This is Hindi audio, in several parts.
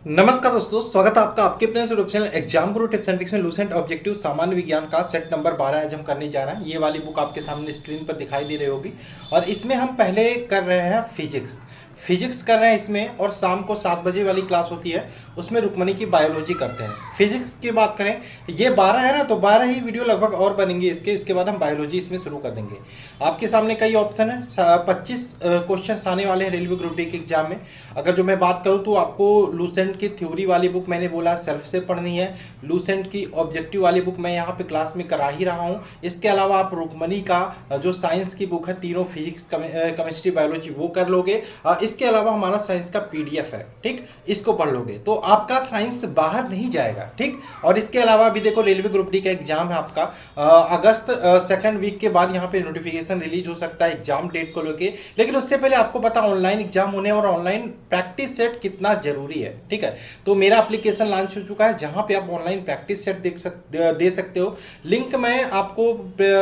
नमस्कार दोस्तों, स्वागत है आपका आपके अपने YouTube channel exam Guru tips and tricks में लूसेंट ऑब्जेक्टिव सामान्य विज्ञान का सेट नंबर 12 आज हम करने जा रहे हैं। ये वाली बुक आपके सामने स्क्रीन पर दिखाई दे रही होगी और इसमें हम पहले कर रहे हैं फिजिक्स कर रहे हैं इसमें। और शाम को 7 बजे वाली क्लास होती है, उसमें रुक्मणी की बायोलॉजी करते हैं। फिजिक्स की बात करें, ये 12 है ना, तो 12 ही वीडियो लगभग और बनेंगे इसके बाद हम बायोलॉजी इसमें शुरू कर देंगे। आपके सामने कई ऑप्शन है, 25 क्वेश्चन आने वाले हैं रेलवे ग्रुप डी के एग्जाम में। अगर जो मैं बात करूं तो आपको लूसेंट की थ्योरी वाली बुक मैंने बोला सेल्फ से पढ़नी है। लूसेंट की ऑब्जेक्टिव वाली बुक मैं यहाँ पे क्लास में करा ही रहा हूँ। इसके अलावा आप रुक्मणी का जो साइंस की बुक है, तीनों फिजिक्स केमिस्ट्री बायोलॉजी, वो कर लोगे। इसके अलावा हमारा साइंस का पीडीएफ है, ठीक, इसको पढ़ लोगे तो आपका साइंस बाहर नहीं जाएगा, ठीक। और इसके अलावा अभी देखो रेलवे ग्रुप डी का एग्जाम है आपका अगस्त सेकंड वीक के बाद यहाँ पे नोटिफिकेशन रिलीज हो सकता है एग्जाम डेट को लेके। लेकिन उससे पहले आपको पता ऑनलाइन एग्जाम होने और ऑनलाइन प्रैक्टिस सेट कितना जरूरी है, ठीक है। तो मेरा एप्लीकेशन लॉन्च हो चुका है जहां पे आप ऑनलाइन प्रैक्टिस सेट दे सकते हो। लिंक मैं आपको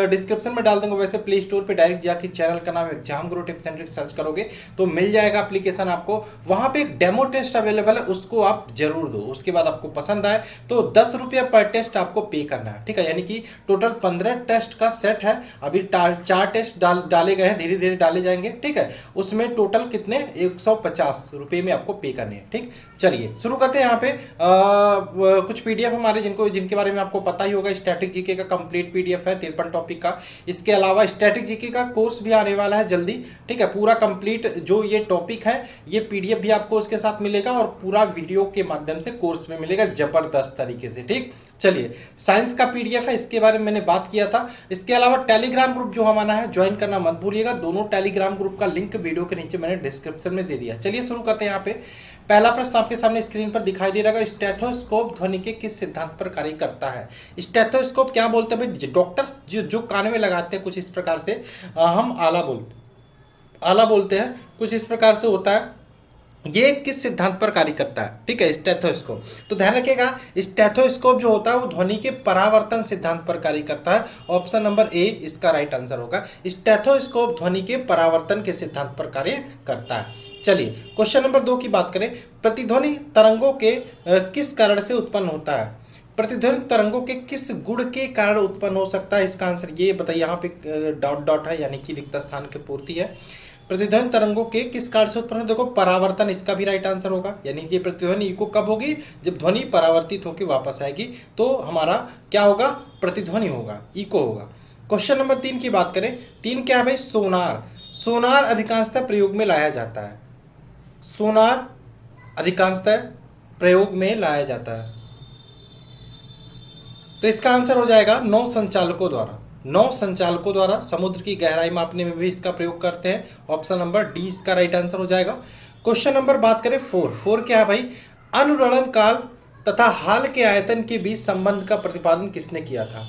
डिस्क्रिप्शन में डाल दूंगा। वैसे प्ले स्टोर पे डायरेक्ट जाके चैनल का नाम exam Guru tips and tricks search करोगे तो मिल जाएगा एप्लीकेशन आपको। वहां पे एक डेमो टेस्ट अवेलेबल है, उसको आप जरूर दो। उसके बाद आपको पसंद आए तो 10 रुपया पर टेस्ट आपको पे करना है, ठीक है। यानी कि टोटल 15 टेस्ट का सेट है। अभी 4 टेस्ट डाले गए हैं, धीरे धीरे डाले जाएंगे, ठीक है। उसमें टोटल कितने 150 रुपए में आपको पे करने हैं, ठीक। चलिए शुरू करते हैं। यहाँ पे कुछ पीडीएफ हमारे जिनके बारे में आपको पता ही होगा। स्टैटिक जीके का कंप्लीट पीडीएफ है 53 टॉपिक का। इसके अलावा स्टैटिक जीके का कोर्स भी आने वाला है जल्दी, ठीक है। पूरा कंप्लीट जो ये टॉपिक है, ये पीडीएफ भी आपको उसके साथ मिलेगा और पूरा वीडियो के माध्यम से कोर्स में मिलेगा जबरदस्त तरीके से, ठीक। चलिए साइंस का पीडीएफ है, इसके बारे में मैंने बात किया था। इसके अलावा टेलीग्राम ग्रुप जो हमारा है ज्वाइन करना मत भूलिएगा। दोनों टेलीग्राम ग्रुप का लिंक वीडियो के नीचे मैंने डिस्क्रिप्शन में दे दिया। चलिए शुरू करते हैं। यहाँ पे पहला प्रश्न आपके सामने स्क्रीन पर दिखाई दे रहा है। स्टेथोस्कोप ध्वनि के किस सिद्धांत पर कार्य करता है? स्टेथोस्कोप क्या बोलते हैं भाई? डॉक्टर्स जो कान में लगाते हैं कुछ इस प्रकार से, हम आला बोलते हैं, कुछ इस प्रकार से होता है। ये किस सिद्धांत पर कार्य करता है? ठीक है, स्टेथोस्कोप। तो ध्यान रखिएगा, स्टेथोस्कोप जो होता है वो ध्वनि के परावर्तन सिद्धांत पर कार्य करता है। ऑप्शन नंबर ए इसका राइट आंसर होगा। स्टेथोस्कोप ध्वनि के परावर्तन के सिद्धांत पर कार्य करता है। चलिए क्वेश्चन नंबर 2 की बात करें। प्रतिध्वनि तरंगों के किस कारण से उत्पन्न होता है? प्रतिध्वनि तरंगों के किस गुण के कारण उत्पन्न हो सकता है? इसका आंसर ये बताइए। यहाँ पे डॉट है यानी कि रिक्त स्थान की पूर्ति है। प्रतिध्वनि तरंगों के किस कारण से उत्पन्न? देखो परावर्तन, इसका भी राइट आंसर होगा। यानी कि प्रतिध्वनि इको कब होगी? जब ध्वनि परावर्तित होकर वापस आएगी तो हमारा क्या होगा? प्रतिध्वनि होगा, इको होगा। क्वेश्चन नंबर 3 की बात करें। 3 क्या है भाई? सोनार अधिकांशतः प्रयोग में लाया जाता है। सोनार अधिकांशतः प्रयोग में लाया जाता है, तो इसका आंसर हो जाएगा नौ संचालकों द्वारा समुद्र की गहराई मापने में भी इसका प्रयोग करते हैं। ऑप्शन नंबर डी इसका राइट आंसर हो जाएगा। क्वेश्चन नंबर बात करें 4 क्या है भाई? अनुरणन काल तथा हाल के आयतन के बीच संबंध का प्रतिपादन किसने किया था?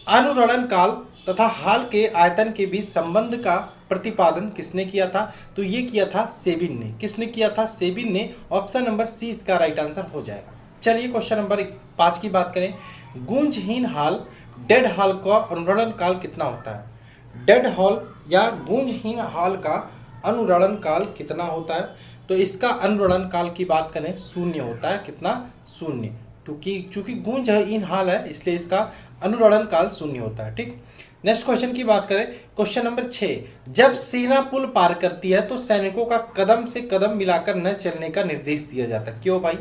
अनुरणन काल तथा हाल के आयतन के बीच संबंध का प्रतिपादन किसने किया था? तो ये किया था सेबिन ने। किसने किया था? सेबिन ने। ऑप्शन नंबर सी इसका राइट आंसर हो जाएगा। चलिए क्वेश्चन नंबर 5 की बात करें। गूंजहीन हाल डेड हॉल का अनुरणन काल कितना होता है? डेड हॉल या गूंजहीन हाल का अनुरणन काल कितना होता है? तो इसका अनुरणन काल की बात करें 0 होता है। कितना? 0। चूंकि गूंजहीन हाल है इसलिए इसका अनुरणन काल 0 होता है, ठीक। नेक्स्ट क्वेश्चन की बात करें। Question number 6। जब सेना पुल पार करती है तो सैनिकों का कदम से कदम मिलाकर न चलने का निर्देश दिया जाता है। क्यों भाई?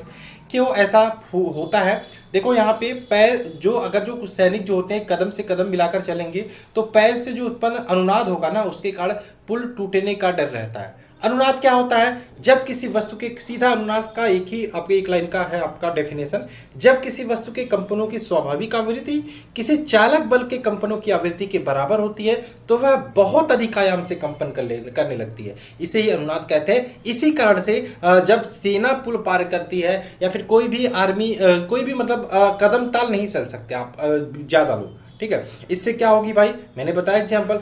क्यों ऐसा होता है? देखो यहाँ पे पैर अगर जो सैनिक जो होते हैं कदम से कदम मिलाकर चलेंगे तो पैर से जो उत्पन्न अनुनाद होगा ना, उसके कारण पुल टूटने का डर रहता है। अनुनाद क्या होता है? जब किसी वस्तु के सीधा अनुनाद का एक लाइन का है आपका डेफिनेशन। जब किसी वस्तु के कंपनों की स्वाभाविक आवृत्ति किसी चालक बल के कंपनों की आवृत्ति के बराबर होती है तो वह बहुत अधिक आयाम से कंपन करने लगती है। इसे ही अनुनाद कहते हैं। इसी कारण से जब सेना पुल पार करती है या फिर कोई भी आर्मी कोई भी मतलब कदम ताल नहीं चल सकते आप ज्यादा लोग, ठीक है। इससे क्या होगी भाई? मैंने बताया एग्जांपल,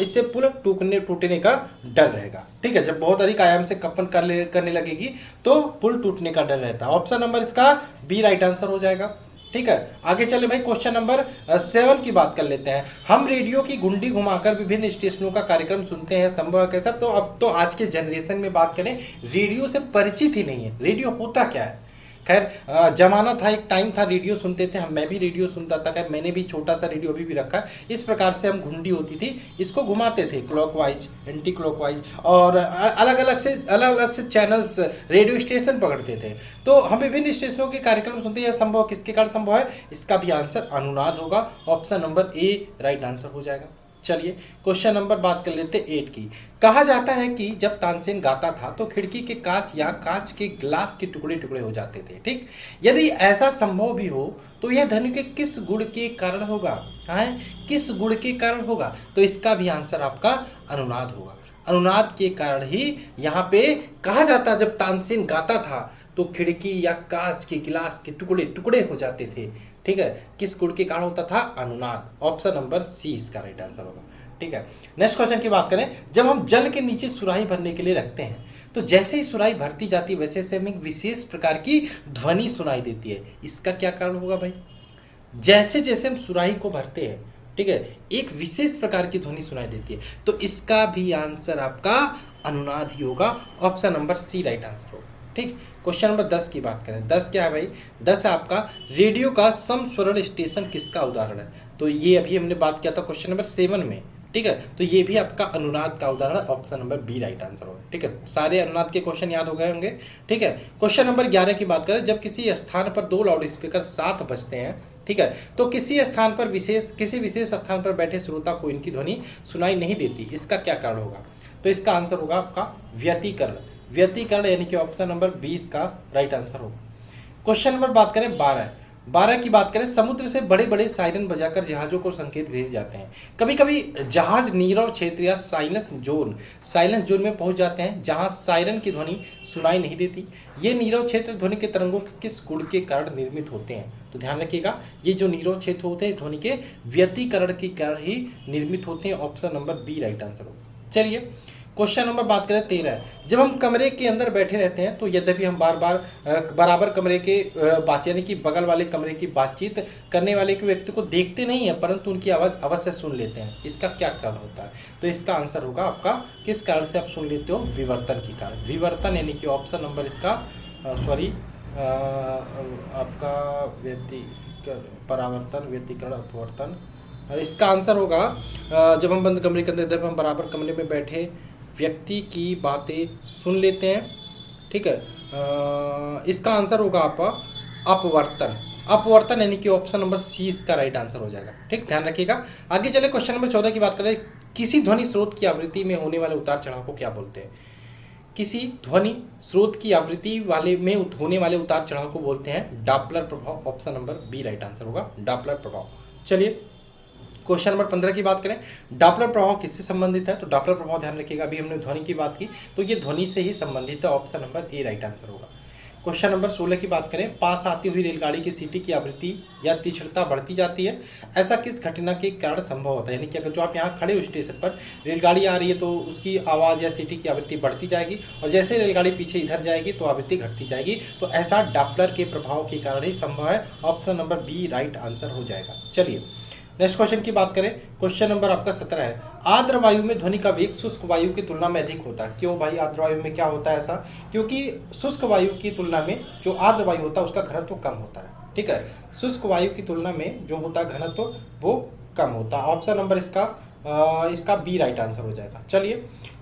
इससे पुल टूटने का डर रहेगा, ठीक है। जब बहुत अधिक आयाम से कंपन करने लगेगी तो पुल टूटने का डर रहता है। ऑप्शन नंबर इसका बी राइट आंसर हो जाएगा, ठीक है। आगे चले भाई, क्वेश्चन नंबर 7 की बात कर लेते हैं। हम रेडियो की घुंडी घुमाकर विभिन्न स्टेशनों का कार्यक्रम सुनते हैं, संभव है कैसा? तो अब तो आज के जनरेशन में बात करें, रेडियो से परिचित ही नहीं है। रेडियो होता क्या है? खैर जमाना था, एक टाइम था, रेडियो सुनते थे हम, मैं भी रेडियो सुनता था। खैर मैंने भी छोटा सा रेडियो अभी भी रखा है। इस प्रकार से हम घुंडी होती थी, इसको घुमाते थे क्लॉकवाइज, एंटी क्लॉकवाइज, और अलग अलग से चैनल्स, रेडियो स्टेशन पकड़ते थे। तो हम विभिन्न स्टेशनों के कार्यक्रम सुनते हैं। यह संभव किसके कारण संभव है? इसका भी आंसर अनुनाद होगा। Option number A right answer हो जाएगा। चलिए क्वेश्चन नंबर बात कर लेते 8 की। कहा जाता है कि जब तानसेन गाता था तो खिड़की के कांच या कांच के ग्लास के टुकड़े टुकड़े हो जाते थे। ठीक, यदि ऐसा संभव भी हो तो यह ध्वनि के किस गुण के कारण होगा? है किस गुण के कारण होगा? तो इसका भी आंसर आपका अनुनाद होगा। अनुनाद के कारण ही यहाँ पे कहा जाता है जब तानसेन गाता था तो खिड़की या कांच के गिलास के टुकड़े टुकड़े हो जाते थे। ठीक है, किस गुण के कारण होता था? अनुनाद। ऑप्शन नंबर सी इसका राइट आंसर होगा। ठीक है, नेक्स्ट क्वेश्चन की बात करें। जब हम जल के नीचे सुराही भरने के लिए रखते हैं तो जैसे ही सुराही भरती जाती है वैसे वैसे हमें एक विशेष प्रकार की ध्वनि सुनाई देती है। इसका क्या कारण होगा भाई? जैसे जैसे हम सुराही को भरते हैं, ठीक है, एक विशेष प्रकार की ध्वनि सुनाई देती है। तो इसका भी आंसर आपका अनुनाद ही होगा। Option number C right answer होगा। ठीक, क्वेश्चन नंबर 10 की बात करें। 10 क्या है भाई? 10 है आपका रेडियो का समस्वरण स्टेशन किसका उदाहरण है? तो ये अभी हमने बात किया था क्वेश्चन नंबर 7 में। ठीक है, तो ये भी आपका अनुनाद का उदाहरण है। Option number B right answer होगा। ठीक है, सारे अनुनाद के क्वेश्चन याद हो गए होंगे। ठीक है, क्वेश्चन नंबर 11 की बात करें। जब किसी स्थान पर 2 लाउड स्पीकर साथ बजते हैं, ठीक है, तो किसी विशेष स्थान पर बैठे श्रोता को इनकी ध्वनि सुनाई नहीं देती। इसका क्या कारण होगा? तो इसका आंसर होगा आपका व्यतिकरण। व्यतिकरण यानी कि ऑप्शन नंबर 20 का राइट आंसर होगा। क्वेश्चन नंबर बात करें 12 की बात करें। समुद्र से बड़े बड़े सायरन बजाकर जहाजों को संकेत भेजे जाते हैं। कभी कभी जहाज नीरव क्षेत्र या साइलेंस जोन में पहुंच जाते हैं जहां सायरन की ध्वनि सुनाई नहीं देती। ये नीरव क्षेत्र ध्वनि के तरंगों के किस गुण के कारण निर्मित होते हैं? तो ध्यान रखिएगा, ये जो नीरव क्षेत्र होते हैं ध्वनि के व्यतिकरण के कारण ही निर्मित होते हैं। Option number B right answer होगा। चलिए क्वेश्चन नंबर बात करें 13। जब हम कमरे के अंदर बैठे रहते हैं तो यद्यपि हम बराबर कमरे के यानी कि बगल वाले कमरे की बातचीत करने वाले के व्यक्ति को देखते नहीं है, परंतु उनकी आवाज़ अवश्य सुन लेते हैं। इसका क्या कारण होता है? तो इसका आंसर होगा आपका, किस कारण से आप सुन लेते हो? विवर्तन के कारण। विवर्तन यानी कि ऑप्शन नंबर इसका आपका परावर्तन, व्यतिकरण, अपवर्तन। इसका आंसर होगा जब हम बंद कमरे के अंदर, जब हम बराबर कमरे में बैठे व्यक्ति की बातें सुन लेते हैं। ठीक है, इसका आंसर होगा आपका अपवर्तन। अपवर्तन यानी कि ऑप्शन नंबर सी इसका राइट आंसर हो जाएगा। ठीक, ध्यान रखिएगा। आगे चले क्वेश्चन नंबर 14 की बात करें। किसी ध्वनि स्रोत की आवृत्ति में होने वाले उतार चढ़ाव को क्या बोलते हैं? किसी ध्वनि स्रोत की आवृत्ति में होने वाले उतार चढ़ाव को बोलते हैं डॉपलर प्रभाव। Option number B right answer होगा, डॉपलर प्रभाव। चलिए क्वेश्चन नंबर 15 की बात करें। डॉपलर प्रभाव किससे संबंधित है? तो डॉपलर प्रभाव, ध्यान रखिएगा, अभी हमने ध्वनि की बात की तो ये ध्वनि से ही संबंधित है। Option number A right answer होगा। क्वेश्चन नंबर 16 की बात करें। पास आती हुई रेलगाड़ी की सीटी की आवृत्ति या तीक्ष्णता बढ़ती जाती है, ऐसा किस घटना के कारण संभव होता है? यानी कि अगर जो आप यहाँ खड़े हो स्टेशन पर, रेलगाड़ी आ रही है तो उसकी आवाज़ या सीटी की आवृत्ति बढ़ती जाएगी, और जैसे रेलगाड़ी पीछे इधर जाएगी तो आवृत्ति घटती जाएगी। तो ऐसा डॉपलर के प्रभाव के कारण ही संभव है। Option number B right answer हो जाएगा। चलिए नेक्स्ट क्वेश्चन की बात करें। क्वेश्चन नंबर आपका 17 है। आर्द्र वायु में ध्वनि का वेग शुष्क वायु की तुलना में अधिक होता है। क्यों भाई आर्द्र वायु में क्या होता है ऐसा? क्योंकि शुष्क वायु की तुलना में जो आर्द्र वायु होता है उसका घनत्व कम होता है। ठीक है, शुष्क वायु की तुलना में जो होता है घनत्व वो कम होता है। ऑप्शन नंबर इसका बी राइट आंसर हो जाएगा। चलिए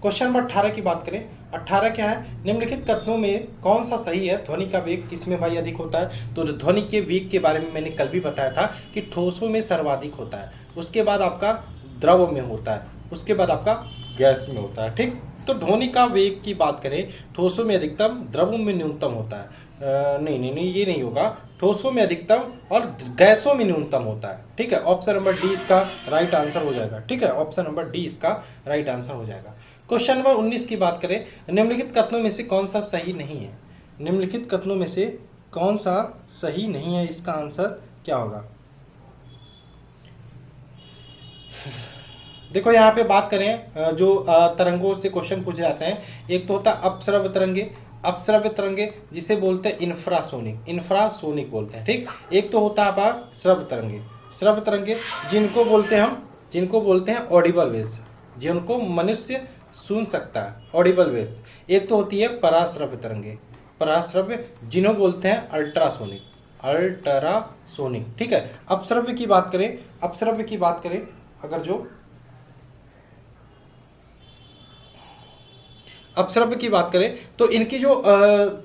क्वेश्चन नंबर 18 की बात करें। 18 क्या है? निम्नलिखित कथनों में कौन सा सही है? ध्वनि का वेग किसमें भाई अधिक होता है? तो ध्वनि के वेग के बारे में मैंने कल भी बताया था कि ठोसों में सर्वाधिक होता है, उसके बाद आपका द्रव में होता है, उसके बाद आपका गैस में होता है। ठीक, तो ध्वनि का वेग की बात करें, ठोसों में अधिकतम, द्रवों में न्यूनतम होता है। नहीं, ये नहीं होगा। ठोसों में अधिकतम और गैसों में न्यूनतम होता है। ठीक है, ऑप्शन नंबर डी इसका राइट आंसर हो जाएगा। ठीक है, ऑप्शन नंबर डी इसका राइट आंसर हो जाएगा। क्वेश्चन नंबर 19 की बात करें। निम्नलिखित कथनों में से कौन सा सही नहीं है? निम्नलिखित कथनों में से कौन सा सही नहीं है? इसका आंसर क्या होगा? देखो यहाँ पे बात करें, जो तरंगों से क्वेश्चन पूछे जाते हैं, एक तो होता है अपश्रव्य तरंगे जिसे बोलते हैं इंफ्रासोनिक बोलते हैं। ठीक, एक तो होता है आपका श्रव्य तरंगे जिनको बोलते हैं ऑडिबल वेव्स, जिनको मनुष्य सुन सकता है, ऑडिबल वेव्स। एक तो होती है पराश्रव्य पराश्रव्य जिन्हों बोलते हैं अल्ट्रासोनिक, अल्ट्रासोनिक। ठीक है, अपश्रव्य की बात करें, अपश्रव्य की बात करें अगर जो अपश्रव्य की बात करें तो इनकी जो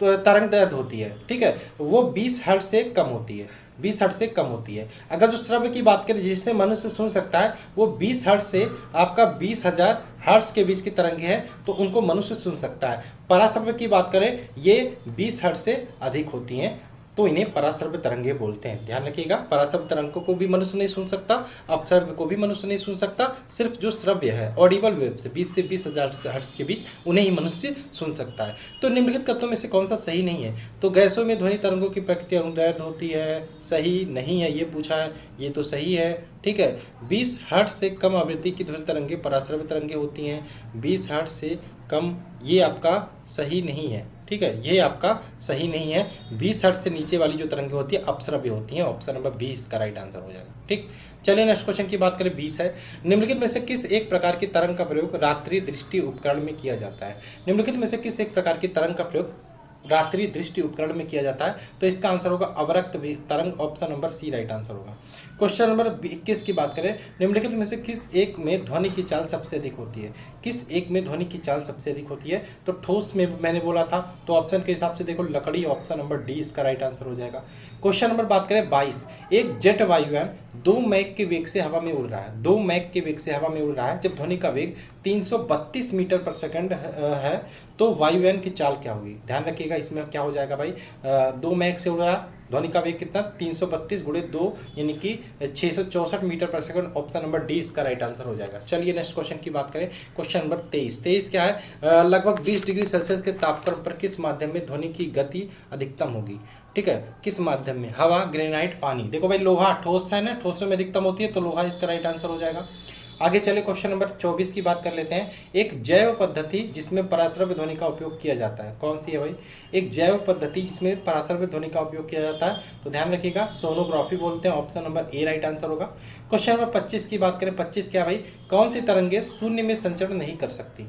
तरंग दैर्घ्य होती है, ठीक है, वो 20 हर्ट्ज से कम होती है, 20 हर्ट्ज से कम होती है। अगर जो श्रव्य की बात करें जिससे मनुष्य सुन सकता है, वो 20 हर्ट्ज से आपका 20,000 हर्ट्ज के बीच की तरंगे है, तो उनको मनुष्य सुन सकता है। पराश्रव्य की बात करें, ये 20 हर्ट्ज से अधिक होती हैं, तो इन्हें पराश्रव्य तरंगे बोलते हैं। ध्यान रखिएगा, पराश्रव्य तरंगों को भी मनुष्य नहीं सुन सकता, अपश्रव्य को भी मनुष्य नहीं सुन सकता, सिर्फ जो श्रव्य है ऑडिबल वेव से 20 से 20,000 हर्ट्ज के बीच, उन्हें ही मनुष्य सुन सकता है। तो निम्नलिखित कथनों में से कौन सा सही नहीं है? तो गैसों में ध्वनि तरंगों की प्रकृति अनुदैर्घ्य होती है, सही नहीं है ये पूछा है, ये तो सही है। ठीक है, 20 हर्ट्ज से कम आवृत्ति की ध्वनि तरंगे पराश्रव्य तरंगे होती हैं, 20 हर्ट्ज से कम, ये आपका सही नहीं है। ठीक है, ये आपका सही नहीं है। 20 हर्ट्ज से नीचे वाली जो तरंगे होती है अपश्रव्य होती हैं। ऑप्शन नंबर 20 का राइट आंसर हो जाएगा। ठीक, चलिए नेक्स्ट क्वेश्चन की बात करें। 20 है, निम्नलिखित में से किस एक प्रकार की तरंग का प्रयोग रात्रि दृष्टि उपकरण में किया जाता है? निम्नलिखित में से किस एक प्रकार की तरंग का प्रयोग रात्रि दृष्टि उपकरण में किया जाता है? तो इसका आंसर होगा अवरक्त तरंग। Option number C right answer होगा। क्वेश्चन नंबर 21 की बात करें, निम्नलिखित में से किस एक में ध्वनि की चाल सबसे अधिक होती है? किस एक में ध्वनि की चाल सबसे अधिक होती है? तो ठोस में मैंने बोला था, तो ऑप्शन के हिसाब से देखो लकड़ी, ऑप्शन नंबर डी इसका राइट आंसर हो जाएगा। क्वेश्चन नंबर बात करें 22, एक जेट वायुयान 2 मैक के वेग से हवा में उड़ रहा है, 2 मैक के वेग से हवा में उड़ रहा है, जब ध्वनि का वेग 332 मीटर पर सेकंड है, तो वायुयान की चाल क्या होगी? ध्यान रखिएगा, इसमें क्या हो जाएगा भाई, 2 मैक से उड़ रहा, ध्वनि का वेग कितना, 332 गुणे 2 यानी कि 664 मीटर पर सेकंड। ऑप्शन नंबर डी इसका राइट आंसर हो जाएगा। चलिए नेक्स्ट क्वेश्चन की बात करें। क्वेश्चन नंबर 23 क्या है, लगभग 20 डिग्री सेल्सियस के तापमान पर किस माध्यम में ध्वनि की गति अधिकतम होगी? ठीक है, किस माध्यम में? हवा, ग्रेनाइट, पानी। देखो भाई, लोहा ठोस है ना, ठोसों में अधिकतम होती है, तो लोहा इसका राइट आंसर हो जाएगा। आगे चले क्वेश्चन नंबर 24 की बात कर लेते हैं। एक जैव पद्धति जिसमें पराश्रव्य ध्वनि का उपयोग किया जाता है, कौन सी है भाई? एक जैव पद्धति जिसमें पराश्रव्य ध्वनि का उपयोग किया जाता है, तो ध्यान रखिएगा सोनोग्राफी बोलते हैं। Option number A right answer होगा। क्वेश्चन नंबर 25 की बात करें, 25 क्या भाई, कौन सी तरंगे शून्य में संचरण नहीं कर सकती?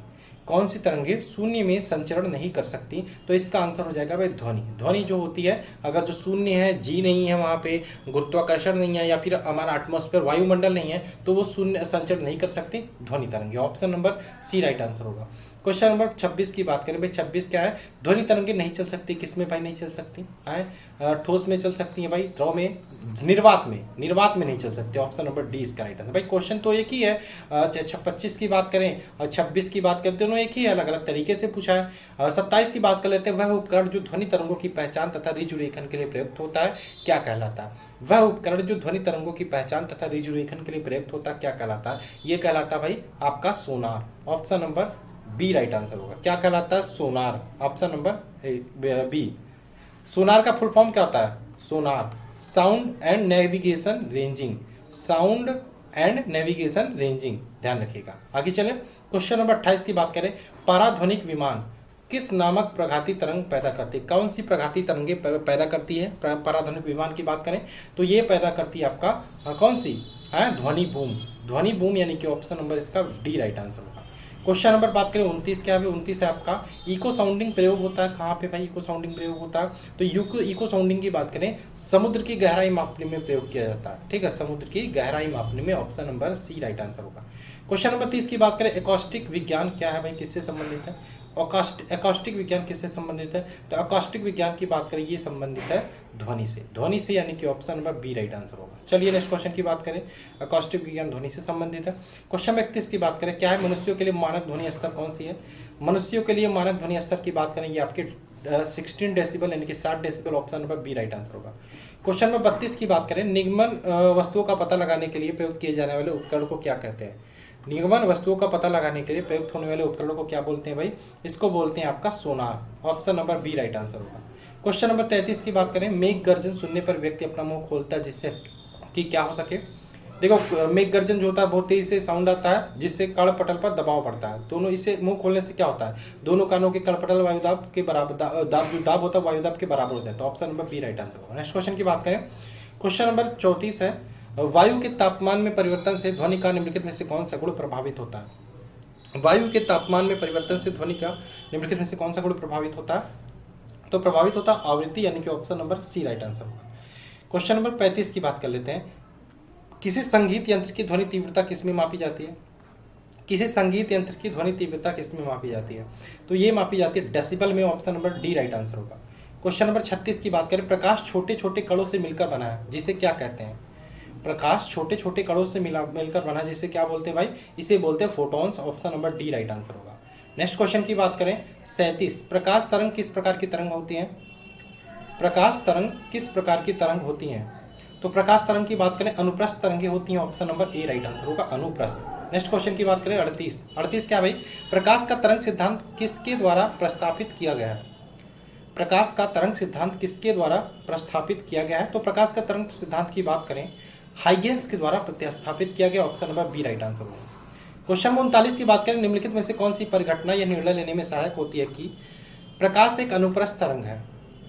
कौन सी तरंगे शून्य में संचरण नहीं कर सकती? तो इसका आंसर हो जाएगा भाई ध्वनि। ध्वनि जो होती है, अगर जो शून्य है, जी नहीं है वहाँ पे, गुरुत्वाकर्षण नहीं है, या फिर हमारा एटमॉस्फेयर वायुमंडल नहीं है, तो वो शून्य संचरण नहीं कर सकती, ध्वनि तरंगे। Option number C right answer होगा। क्वेश्चन नंबर 26 की बात करें भाई, 26 क्या है, ध्वनि तरंगे नहीं चल सकती, किसमें भाई नहीं चल सकती है? ठोस में चल सकती है भाई, द्रव में, निर्वात में नहीं चल सकती। ऑप्शन नंबर डी इसका राइट आंसर। भाई क्वेश्चन तो एक ही है, 25 की बात करें और 26 की बात करते, दोनों एक ही है, अलग अलग तरीके से पूछा है। 27 की बात कर लेते हैं, वह उपकरण जो ध्वनि तरंगों की पहचान तथा ऋजुरेखन के लिए प्रयुक्त होता है, क्या कहलाता है? वह उपकरण जो ध्वनि तरंगों की पहचान तथा ऋजुरेखन के लिए प्रयुक्त होता है, क्या कहलाता है? ये कहलाता है भाई आपका sonar. Option number B right answer होगा। क्या कहलाता है? Sonar. Option number B. Sonar का फुल फॉर्म क्या होता है? Sonar, sound and navigation ranging, sound and navigation ranging, ध्यान रखिएगा। आगे चले क्वेश्चन नंबर 28 की बात करें, पराध्वनिक विमान किस नामक प्रघाती तरंग पैदा करती है? कौन सी प्रघाती तरंगे पैदा करती है? पराध्वनिक विमान की बात करें तो ये पैदा करती है आपका कौन सी है? ध्वनि बूम। ध्वनि बूम यानी कि ऑप्शन नंबर इसका डी राइट आंसर होगा। क्वेश्चन नंबर बात करें 29 क्या है? 29 है आपका इको साउंडिंग प्रयोग होता है। कहाँ पे भाई इको साउंडिंग प्रयोग होता है? तो इको साउंडिंग की बात करें, समुद्र की गहराई मापने में प्रयोग किया जाता है। ठीक है, समुद्र की गहराई मापने में। Option number C right answer होगा। क्वेश्चन नंबर 30 की बात करें, एकॉस्टिक विज्ञान क्या है भाई, किससे संबंधित है? एकॉस्टिक विज्ञान किससे संबंधित है? तो एकॉस्टिक विज्ञान की बात करें, ये संबंधित है ध्वनि से। ध्वनि से यानी कि option number B right answer होगा। चलिए नेक्स्ट क्वेश्चन की बात करें, एकॉस्टिक विज्ञान ध्वनि से संबंधित है। क्वेश्चन 31 की बात करें, क्या है मनुष्यों के लिए मानक ध्वनि स्तर कौन सी है? मनुष्यों के लिए मानक ध्वनि स्तर की बात करें, ये आपके 16 डेसिबल यानी कि 60 decibel. Option number B right answer होगा। क्वेश्चन नंबर 32 की बात करें, निगमन वस्तुओं का पता लगाने के लिए प्रयोग किए जाने वाले उपकरण को क्या कहते हैं? निगमन वस्तुओं का पता लगाने के लिए प्रयुक्त होने वाले उपकरणों को क्या बोलते हैं भाई? इसको बोलते हैं आपका sonar. Option number B right answer होगा। क्वेश्चन नंबर 33 की बात करें, मेघ गर्जन सुनने पर व्यक्ति अपना मुंह खोलता है जिससे कि क्या हो सके? देखो, मेघ गर्जन जो होता है बहुत तेजी से साउंड आता है, जिससे कड़पटल पर दबाव पड़ता है। दोनों, इसे मुंह खोलने से क्या होता है? दोनों कानों के कड़पटल वायुदाब के बराबर, दाब जो दाब होता है वायुदाब के बराबर हो जाता है। Option number B right answer होगा। नेक्स्ट क्वेश्चन की बात करें, क्वेश्चन नंबर 34 है, वायु के तापमान में परिवर्तन से ध्वनि का निम्नलिखित में से कौन सा गुण प्रभावित होता है? वायु के तापमान में परिवर्तन से ध्वनि का निम्नलिखित में से कौन सा गुण प्रभावित होता है? तो प्रभावित होता आवृत्ति, यानी कि option number C right answer होगा। क्वेश्चन नंबर 35 की बात कर लेते हैं। किसी संगीत यंत्र की ध्वनि तीव्रता किस में मापी जाती है? किसी संगीत यंत्र की ध्वनि तीव्रता किस में मापी जाती है? तो ये मापी जाती है डेसिबल में, option number D right answer होगा। क्वेश्चन नंबर 36 की बात करें, प्रकाश छोटे छोटे कणों से मिलकर बना है, जिसे क्या कहते हैं? प्रकाश छोटे छोटे कणों से मिलकर बना, जिसे क्या बोलते हैं भाई? इसे बोलते हैं photons, option number D right answer होगा। नेक्स्ट क्वेश्चन की बात करें 37, प्रकाश तरंग किस प्रकार की तरंग होती है? प्रकाश तरंग किस प्रकार की तरंग होती हैं? तो प्रकाश तरंग की बात करें अनुप्रस्थ तरंगे होती हैं, option number A right answer होगा, अनुप्रस्थ। नेक्स्ट क्वेश्चन की बात करें 38 क्या भाई? प्रकाश का तरंग सिद्धांत किसके द्वारा प्रस्तावित किया गया है? प्रकाश का तरंग सिद्धांत किसके द्वारा प्रस्तावित किया गया है? तो प्रकाश का तरंग सिद्धांत की बात करें हाइगेंस के द्वारा प्रतिस्थापित किया गया, option number B right answer होगा। क्वेश्चन 39 की बात करें, निम्नलिखित में से कौन सी परिघटना यह निर्णय लेने में सहायक होती है कि प्रकाश एक अनुप्रस्थ तरंग है?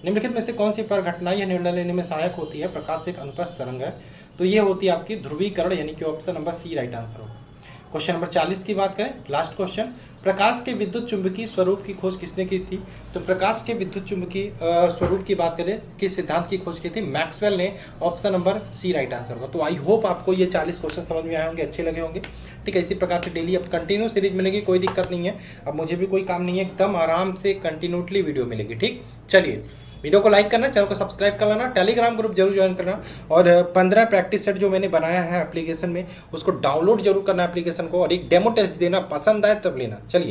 निम्नलिखित में से कौन सी परिघटना यह निर्णय लेने में सहायक होती है प्रकाश एक अनुप्रस्थ तरंग है? तो ये होती है आपकी ध्रुवीकरण, यानी कि option number C right answer होगा। क्वेश्चन नंबर 40 की बात करें, लास्ट क्वेश्चन, प्रकाश के विद्युत चुंबकीय स्वरूप की खोज किसने की थी? तो प्रकाश के विद्युत चुंबकीय स्वरूप की बात करें किस सिद्धांत की खोज की थी? मैक्सवेल ने, option number C right answer होगा। तो आई होप आपको ये 40 क्वेश्चन समझ में आए होंगे, अच्छे लगे होंगे। ठीक है, इसी प्रकार से डेली अब कंटिन्यू सीरीज मिलेगी, कोई दिक्कत नहीं है। अब मुझे भी कोई काम नहीं है, एकदम आराम से कंटिन्यूटली वीडियो मिलेगी। ठीक, चलिए वीडियो को लाइक करना, चैनल को सब्सक्राइब कर लेना, टेलीग्राम ग्रुप जरूर ज्वाइन करना, और 15 प्रैक्टिस सेट जो मैंने बनाया है एप्लीकेशन में, उसको डाउनलोड जरूर करना एप्लीकेशन को, और एक डेमो टेस्ट देना, पसंद आए तब लेना। चलिए।